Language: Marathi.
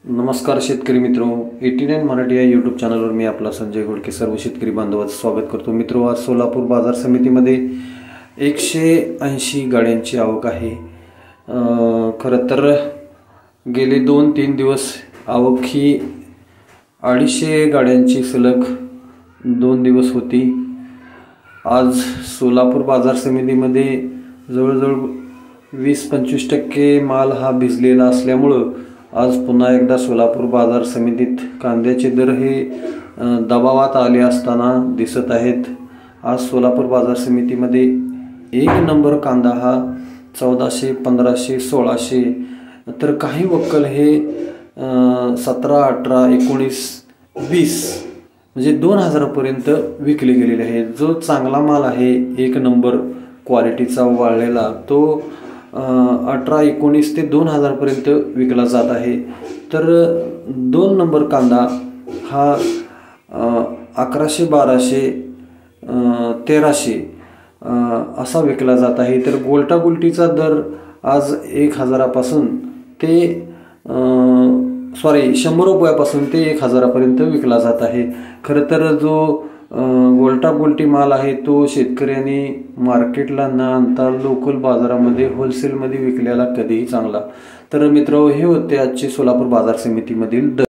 नमस्कार शेतकरी मित्रो, 89 मराठी या यूट्यूब चॅनलवर मी आपला संजय घोडके सर्व शेतकरी बांधवांचं स्वागत करतो। मित्रो, आज सोलापूर बाजार समितीमध्ये 180 गाड्यांची आवक आहे। खरं तर गेले 2-3 दिवस आवक ही 250 गाड्यांची सलग 2 दिवस होती। आज सोलापूर बाजार समितीमध्ये जवळजवळ 20-25% माल हा भिजलेला असल्यामुळं आज पुन्हा एकदा सोलापूर बाजार समितीत कांद्याचे दर हे दबावात आले असताना दिसत आहेत। आज सोलापूर बाजार समितीमध्ये 1 नंबर कांदा हा 1400, 1500, 1600 तर काही वक्कल हे 17, 18, 19, 20 म्हणजे 2000 पर्यंत विकले गेलेले आहेत। जो चांगला माल आहे 1 नंबर क्वालिटीचा वाळलेला तो 18, 19 ते 2000 पर्यंत विकला जात आहे। तर 2 नंबर कांदा हा 1100, 1200, 1300 असा विकला जात आहे। तर गोल्टा गुलटीचा दर आज 1000 पासून ते 100 रुपयापासून ते 1000 पर्यंत विकला जात आहे। खरं तर जो गोल्टा गुलटी माल आहे तो शेतकऱ्यांनी मार्केटला न आणता लोकल बाजारामध्ये होलसेलमध्ये विकलेला कधीही चांगला। तर मित्र, हे होते आजचे सोलापूर बाजार समितीमधील